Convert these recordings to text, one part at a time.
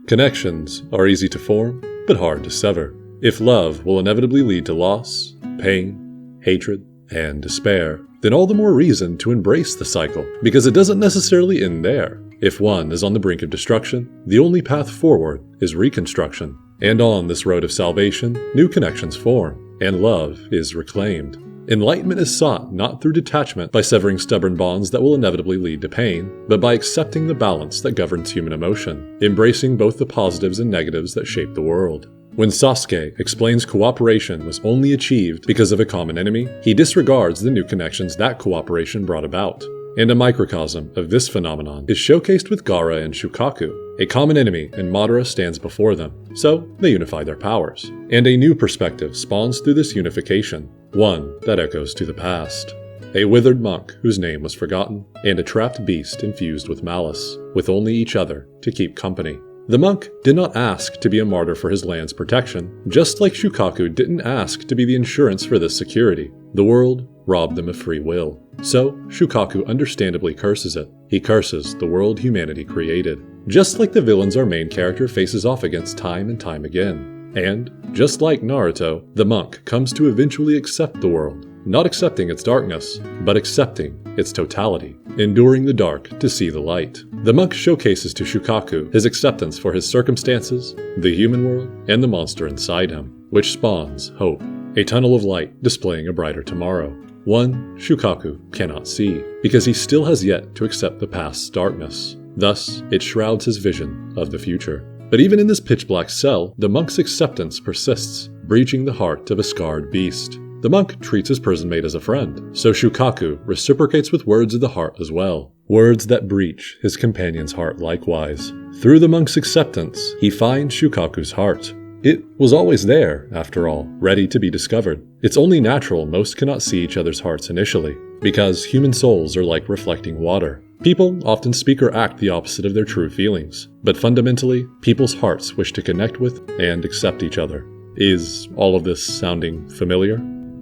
Connections are easy to form, but hard to sever. If love will inevitably lead to loss, pain, hatred, and despair, then all the more reason to embrace the cycle, because it doesn't necessarily end there. If one is on the brink of destruction, the only path forward is reconstruction. And on this road of salvation, new connections form, and love is reclaimed. Enlightenment is sought not through detachment by severing stubborn bonds that will inevitably lead to pain, but by accepting the balance that governs human emotion, embracing both the positives and negatives that shape the world. When Sasuke explains cooperation was only achieved because of a common enemy, he disregards the new connections that cooperation brought about. And a microcosm of this phenomenon is showcased with Gaara and Shukaku. A common enemy and Madara stands before them, so they unify their powers. And a new perspective spawns through this unification, one that echoes to the past. A withered monk whose name was forgotten, and a trapped beast infused with malice, with only each other to keep company. The monk did not ask to be a martyr for his land's protection, just like Shukaku didn't ask to be the insurance for this security. The world robbed them of free will. So, Shukaku understandably curses it. He curses the world humanity created. Just like the villains our main character faces off against time and time again. And, just like Naruto, the monk comes to eventually accept the world. Not accepting its darkness, but accepting its totality, enduring the dark to see the light. The monk showcases to Shukaku his acceptance for his circumstances, the human world, and the monster inside him, which spawns hope. A tunnel of light displaying a brighter tomorrow. One Shukaku cannot see, because he still has yet to accept the past's darkness. Thus, it shrouds his vision of the future. But even in this pitch-black cell, the monk's acceptance persists, breaching the heart of a scarred beast. The monk treats his prison mate as a friend, so Shukaku reciprocates with words of the heart as well. Words that breach his companion's heart likewise. Through the monk's acceptance, he finds Shukaku's heart. It was always there, after all, ready to be discovered. It's only natural most cannot see each other's hearts initially, because human souls are like reflecting water. People often speak or act the opposite of their true feelings, but fundamentally, people's hearts wish to connect with and accept each other. Is all of this sounding familiar?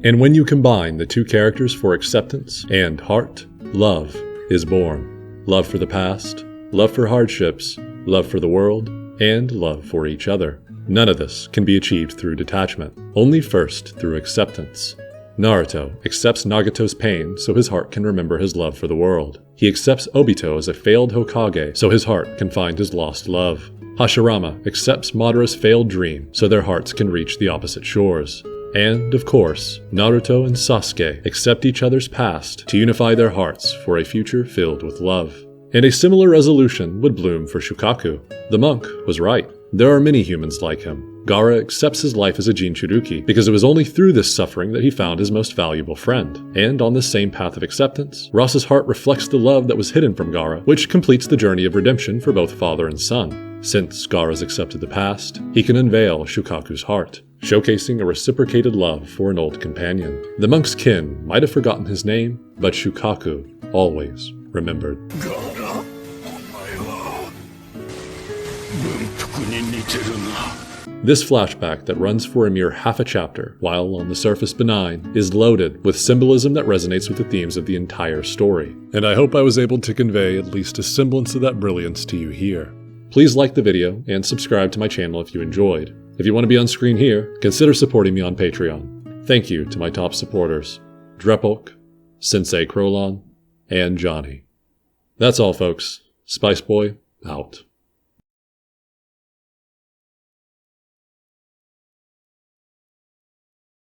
And when you combine the two characters for acceptance and heart, love is born. Love for the past, love for hardships, love for the world, and love for each other. None of this can be achieved through detachment, only first through acceptance. Naruto accepts Nagato's pain so his heart can remember his love for the world. He accepts Obito as a failed Hokage so his heart can find his lost love. Hashirama accepts Madara's failed dream so their hearts can reach the opposite shores. And, of course, Naruto and Sasuke accept each other's past to unify their hearts for a future filled with love. And a similar resolution would bloom for Shukaku. The monk was right. There are many humans like him. Gaara accepts his life as a Jinchuruki because it was only through this suffering that he found his most valuable friend. And on this same path of acceptance, Ross's heart reflects the love that was hidden from Gaara, which completes the journey of redemption for both father and son. Since Gaara's accepted the past, he can unveil Shukaku's heart, showcasing a reciprocated love for an old companion. The monk's kin might have forgotten his name, but Shukaku always remembered. This flashback that runs for a mere half a chapter, while on the surface benign, is loaded with symbolism that resonates with the themes of the entire story. And I hope I was able to convey at least a semblance of that brilliance to you here. Please like the video and subscribe to my channel if you enjoyed. If you want to be on screen here, consider supporting me on Patreon. Thank you to my top supporters, Drepulk, Sensei Krolon, and Johnny. That's all folks. Spice Boy, out.